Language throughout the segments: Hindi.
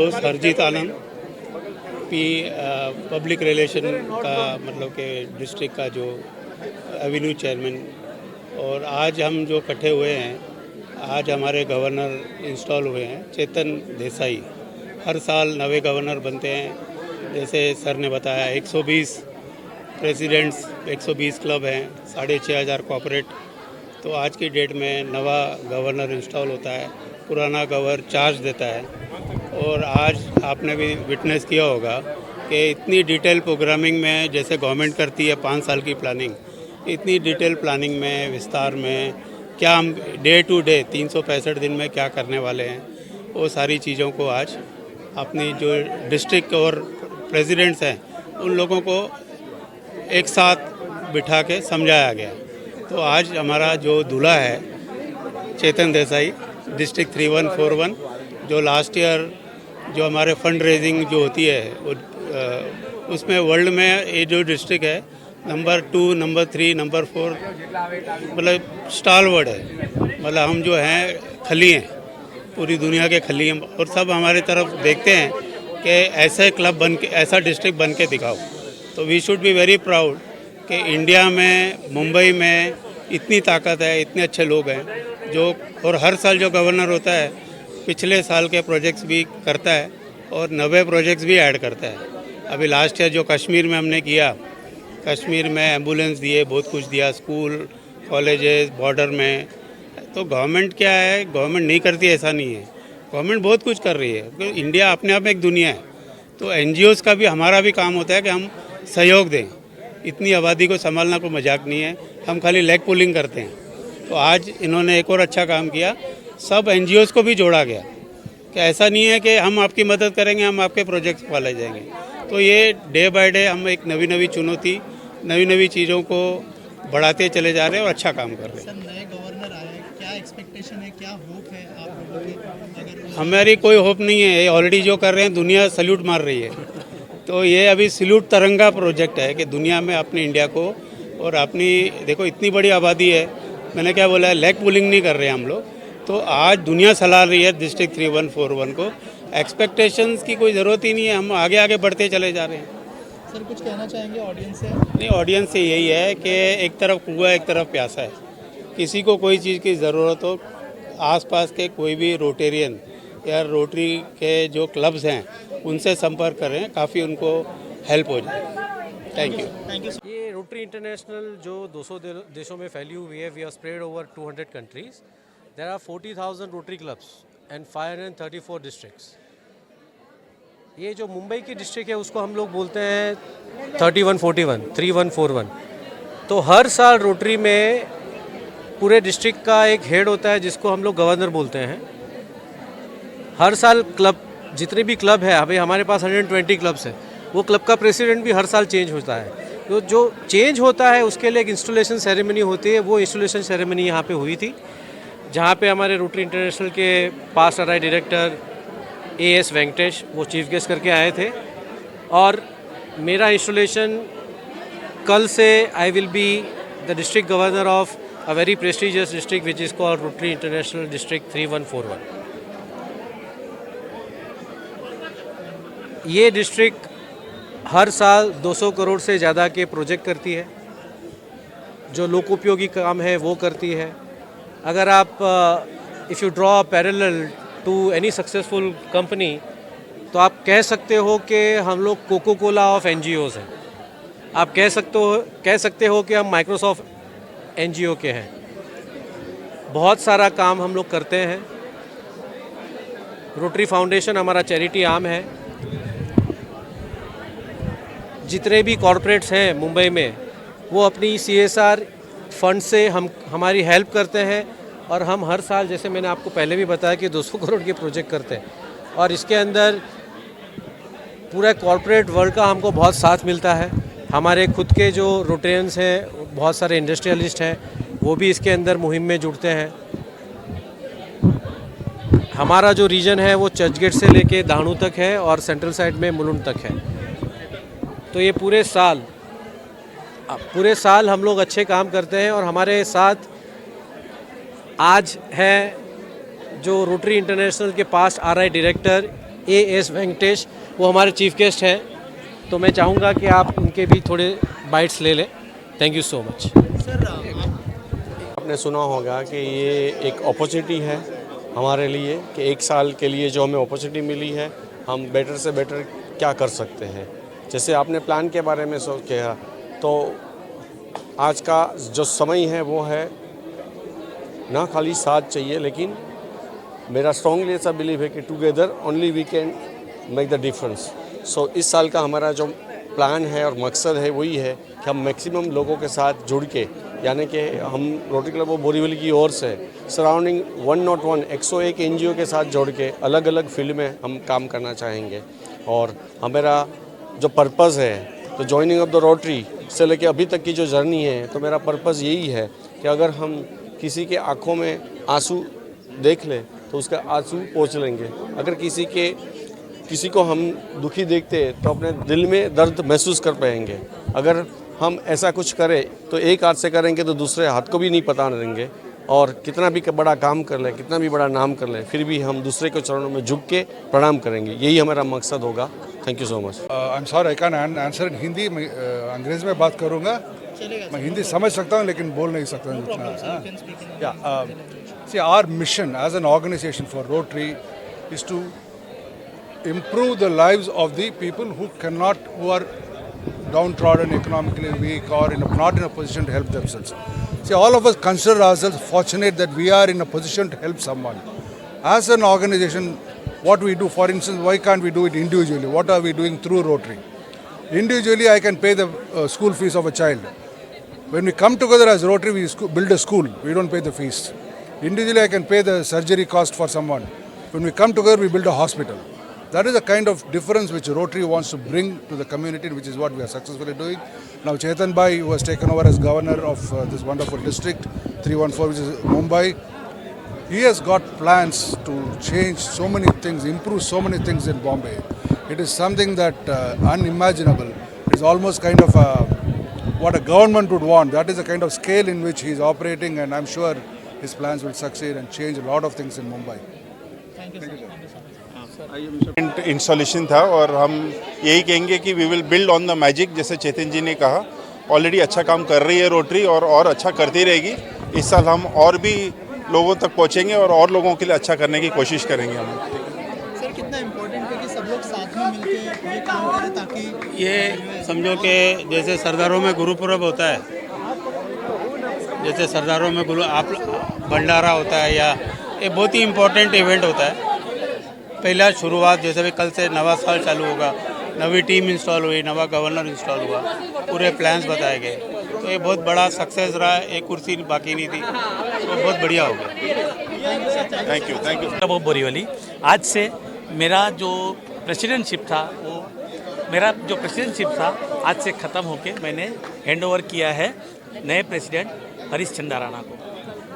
दोस्त हरजीत आनंद पब्लिक रिलेशन का मतलब कि डिस्ट्रिक्ट का जो एवेन्यू चेयरमैन। और आज हम जो इकट्ठे हुए हैं, आज हमारे गवर्नर इंस्टॉल हुए हैं चेतन देसाई। हर साल नए गवर्नर बनते हैं। जैसे सर ने बताया 120 प्रेसिडेंट्स, 120 क्लब हैं, 6500 कॉर्पोरेट। तो आज की डेट में नवा गवर्नर इंस्टॉल होता है, पुराना गवर्नर चार्ज देता है। और आज आपने भी विटनेस किया होगा कि इतनी डिटेल प्रोग्रामिंग में जैसे गवर्नमेंट करती है 5 साल की प्लानिंग, इतनी डिटेल प्लानिंग में विस्तार में क्या हम डे टू डे 365 दिन में क्या करने वाले हैं, वो सारी चीज़ों को आज अपनी जो डिस्ट्रिक्ट और प्रेसिडेंट्स हैं उन लोगों को एक साथ बिठा के समझाया गया। तो आज हमारा जो दूल्हा है चेतन देसाई, डिस्ट्रिक्ट 3141, जो लास्ट ईयर जो हमारे फंड रेजिंग जो होती है उसमें वर्ल्ड में ये जो डिस्ट्रिक्ट है नंबर 2, नंबर 3, नंबर 4 मतलब स्टालवर्ड है। मतलब हम जो हैं खली हैं, पूरी दुनिया के खली हैं और सब हमारे तरफ देखते हैं कि ऐसे क्लब बन के, ऐसा डिस्ट्रिक्ट बन के दिखाओ। तो we should be very proud कि इंडिया में, मुंबई में इतनी ताकत है, इतने अच्छे लोग हैं जो, और हर साल जो गवर्नर होता है पिछले साल के प्रोजेक्ट्स भी करता है और नए प्रोजेक्ट्स भी ऐड करता है। अभी लास्ट ईयर जो कश्मीर में हमने किया, कश्मीर में एम्बुलेंस दिए, बहुत कुछ दिया, स्कूल, कॉलेजेस, बॉर्डर में। तो गवर्नमेंट क्या है, गवर्नमेंट नहीं करती ऐसा नहीं है, गवर्नमेंट बहुत कुछ कर रही है क्योंकि इंडिया अपने आप में एक दुनिया है। तो एनजीओज़ का भी, हमारा भी काम होता है कि हम सहयोग दें। इतनी आबादी को संभालना कोई मजाक नहीं है, हम खाली लेग पुलिंग करते हैं। तो आज इन्होंने एक और अच्छा काम किया, सब एनजीओज़ को भी जोड़ा गया कि ऐसा नहीं है कि हम आपकी मदद करेंगे, हम आपके प्रोजेक्ट्स को ले जाएंगे। तो ये डे बाय डे हम एक नई चुनौती, नई चीज़ों को बढ़ाते चले जा रहे हैं और अच्छा काम कर रहे हैं। सर, नए गवर्नर आए, क्या एक्सपेक्टेशन है, क्या होप है आप लोगों की? अगर हमारी कोई होप नहीं है, ये ऑलरेडी जो कर रहे हैं दुनिया सल्यूट मार रही है। तो ये अभी सल्यूट तिरंगा प्रोजेक्ट है कि दुनिया में अपने इंडिया को, और अपनी देखो इतनी बड़ी आबादी है, मैंने क्या बोला है, लेग पुलिंग नहीं कर रहे हैं हम लोग। तो आज दुनिया सलाह रही है डिस्ट्रिक्ट 3141 को। एक्सपेक्टेशंस की कोई ज़रूरत ही नहीं है, हम आगे आगे बढ़ते चले जा रहे हैं। सर, कुछ कहना चाहेंगे ऑडियंस से? नहीं, ऑडियंस से यही है कि एक तरफ कुआं, एक तरफ प्यासा है। किसी को कोई चीज़ की ज़रूरत हो, आसपास के कोई भी रोटेरियन या रोटरी के जो क्लब्स हैं उनसे संपर्क करें, काफ़ी उनको हेल्प हो जाए। Thank you. ये रोटरी इंटरनेशनल जो 200 देशों में फैली हुई है, we are spread over 200 countries. There are 40,000 Rotary clubs and 534 districts. ये जो मुंबई की डिस्ट्रिक्ट है उसको हम लोग बोलते हैं 3141। तो हर साल रोटरी में पूरे डिस्ट्रिक्ट का एक हेड होता है जिसको हम लोग गवर्नर बोलते हैं। हर साल क्लब, जितने भी क्लब है, अभी हमारे पास 120 क्लब्स हैं, वो क्लब का प्रेसिडेंट भी हर साल चेंज होता है। तो जो चेंज होता है उसके लिए एक इंस्टॉलेशन सेरेमनी होती है। वो इंस्टॉलेशन सेरेमनी यहाँ पे हुई थी, जहाँ पे हमारे रोटरी इंटरनेशनल के past RI director AS Venkatesh वो चीफ गेस्ट करके आए थे। और मेरा इंस्टॉलेशन कल से I will be the district governor of a very prestigious district which is called rotary international district 3141। ये डिस्ट्रिक्ट हर साल 200 करोड़ से ज़्यादा के प्रोजेक्ट करती है, जो लोकोपयोगी काम है वो करती है। अगर आप if you draw a parallel to any successful company, तो आप कह सकते हो कि हम लोग कोको कोला ऑफ NGOs हैं। आप कह सकते हो कि हम माइक्रोसॉफ्ट NGO के हैं। बहुत सारा काम हम लोग करते हैं। रोटरी फाउंडेशन हमारा चैरिटी आर्म है। जितने भी कॉरपोरेट्स हैं मुंबई में, वो अपनी CSR फंड से हमारी हेल्प करते हैं। और हम हर साल, जैसे मैंने आपको पहले भी बताया, कि 200 करोड़ के प्रोजेक्ट करते हैं। और इसके अंदर पूरा कॉरपोरेट वर्ल्ड का हमको बहुत साथ मिलता है। हमारे खुद के जो रोटेरियंस हैं, बहुत सारे इंडस्ट्रियलिस्ट हैं, वो भी इसके अंदर मुहिम में जुड़ते हैं। हमारा जो रीजन है वो चर्चगेट से लेके दाणू तक है और सेंट्रल साइड में मुलुंड तक है। तो ये पूरे साल हम लोग अच्छे काम करते हैं। और हमारे साथ आज है जो रोटरी इंटरनेशनल के past RI director A.S. Venkatesh, वो हमारे चीफ गेस्ट हैं, तो मैं चाहूँगा कि आप उनके भी थोड़े बाइट्स ले लें। Thank you so much. Sir आपने सुना होगा कि ये एक अपॉर्चुनिटी है हमारे लिए कि एक साल के लिए जो हमें अपॉर्चुनिटी मिली है, हम बेटर से बेटर क्या कर सकते हैं। जैसे आपने प्लान के बारे में सोच किया, तो आज का जो समय है वो है ना खाली साथ चाहिए, लेकिन मेरा स्ट्रॉन्गली ऐसा बिलीव है कि together only we can make the difference. So इस साल का हमारा जो प्लान है और मकसद है वही है कि हम मैक्सिमम लोगों के साथ जुड़ के, यानी कि हम रोटरी क्लब ऑफ बोरीवली की ओर से सराउंडिंग 101 NGO के साथ जोड़ के अलग अलग फील्ड में हम काम करना चाहेंगे। और हमारा जो पर्पज़ है, तो जॉइनिंग ऑफ द रोटरी से लेके अभी तक की जो जर्नी है, तो मेरा पर्पज़ यही है कि अगर हम किसी के आँखों में आंसू देख ले तो उसका आंसू पोंछ लेंगे। अगर किसी को हम दुखी देखते हैं तो अपने दिल में दर्द महसूस कर पाएंगे। अगर हम ऐसा कुछ करें तो एक हाथ से करेंगे तो दूसरे हाथ को भी नहीं पता देंगे, और कितना भी बड़ा काम कर ले, कितना भी बड़ा नाम कर ले, फिर भी हम दूसरे के चरणों में झुक के प्रणाम करेंगे। यही हमारा मकसद होगा। Thank you so much. I am sorry, I can answer in Hindi. मैं अंग्रेज़ी में बात करूँगा। मैं हिंदी समझ सकता हूँ लेकिन बोल नहीं सकता हूँ। See, our mission as an organization for Rotary is to improve the lives of the people who are downtrodden, economically weak, or not in a position to help themselves. See, all of us consider ourselves fortunate that we are in a position to help someone. As an organization, what we do, for instance, why can't we do it individually? What are we doing through Rotary? Individually, I can pay the school fees of a child. When we come together as Rotary, we build a school. We don't pay the fees. Individually, I can pay the surgery cost for someone. When we come together, we build a hospital. That is the kind of difference which Rotary wants to bring to the community, which is what we are successfully doing. Now, Chetan Bhai, who has taken over as governor of this wonderful district, 314, which is Mumbai, he has got plans to change so many things, improve so many things in Bombay. It is something that unimaginable. It is almost kind of what a government would want. That is the kind of scale in which he is operating, and I'm sure his plans will succeed and change a lot of things in Mumbai. Thank you sir. Installation था, और हम यही कहेंगे कि we will build on the magic. जैसे चेतन जी ने कहा, ऑलरेडी अच्छा काम कर रही है रोटरी, और अच्छा करती रहेगी। इस साल हम और भी लोगों तक पहुंचेंगे और लोगों के लिए अच्छा करने की कोशिश करेंगे हम। सर कितना इम्पोर्टेंट है कि सब लोग साथ में मिलकर ये काम करें, ताकि ये समझो कि जैसे सरदारों में गुरुपुरब होता है, जैसे सरदारों में आप भंडारा होता है, या ये बहुत ही इम्पोर्टेंट इवेंट होता है। पहला शुरुआत, जैसे भी कल से नवा साल चालू होगा, नवी टीम इंस्टॉल हुई, नवा गवर्नर इंस्टॉल हुआ, पूरे प्लान्स बताए गए, तो ये बहुत बड़ा सक्सेस रहा है। एक कुर्सी बाकी नहीं थी, तो बहुत बढ़िया हो गया। Thank you, thank you. Club of Borivali, आज से मेरा जो प्रेसिडेंटशिप था आज से ख़त्म होके मैंने हैंड ओवर किया है नए प्रेसिडेंट हरीश चंदाराणा को।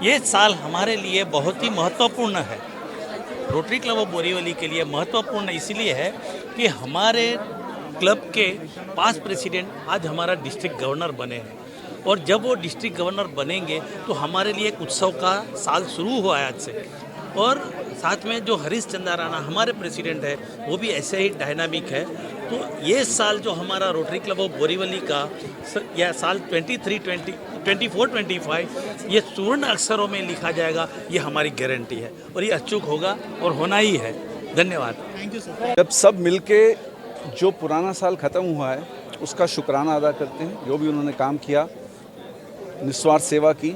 ये साल हमारे लिए बहुत ही महत्वपूर्ण है। रोटरी क्लब ऑफ बोरीवली के लिए महत्वपूर्ण इसलिए है कि हमारे क्लब के 5 प्रेसिडेंट आज हमारा डिस्ट्रिक्ट गवर्नर बने हैं, और जब वो डिस्ट्रिक्ट गवर्नर बनेंगे तो हमारे लिए एक उत्सव का साल शुरू हुआ है आज से। और साथ में जो हरीश चंदाराणा हमारे प्रेसिडेंट है, वो भी ऐसे ही डायनामिक है। तो ये साल जो हमारा रोटरी क्लब ऑफ बोरीवली का यह साल 24-25 ये स्वर्ण अक्षरों में लिखा जाएगा, ये हमारी गारंटी है, और ये अचूक होगा और होना ही है। धन्यवाद। Thank you sir. जब सब मिलके जो पुराना साल ख़त्म हुआ है उसका शुक्राना अदा करते हैं, जो भी उन्होंने काम किया, निस्वार्थ सेवा की,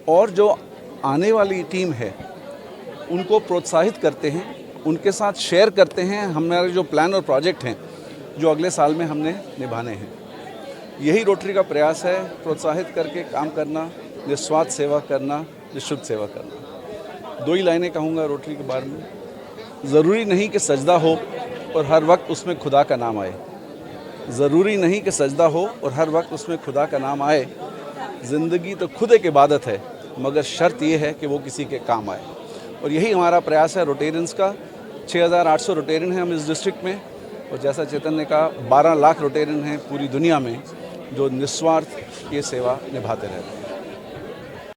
और जो आने वाली टीम है उनको प्रोत्साहित करते हैं, उनके साथ शेयर करते हैं हमारे जो प्लान और प्रोजेक्ट हैं जो अगले साल में हमने निभाने हैं। यही रोटरी का प्रयास है, प्रोत्साहित करके काम करना, निस्वार्थ सेवा करना, निःशुल्क सेवा करना। 2 ही लाइनें कहूँगा रोटरी के बारे में। ज़रूरी नहीं कि सजदा हो और हर वक्त उसमें खुदा का नाम आए। ज़रूरी नहीं कि सजदा हो और हर वक्त उसमें खुदा का नाम आए। ज़िंदगी तो खुद एक इबादत है, मगर शर्त ये है कि वो किसी के काम आए। और यही हमारा प्रयास है रोटेरियंस का। 6800 रोटेरियन हैं हम इस डिस्ट्रिक्ट में, और जैसा चेतन ने कहा 12 लाख रोटेरियन हैं पूरी दुनिया में जो निस्वार्थ ये सेवा निभाते रहते हैं।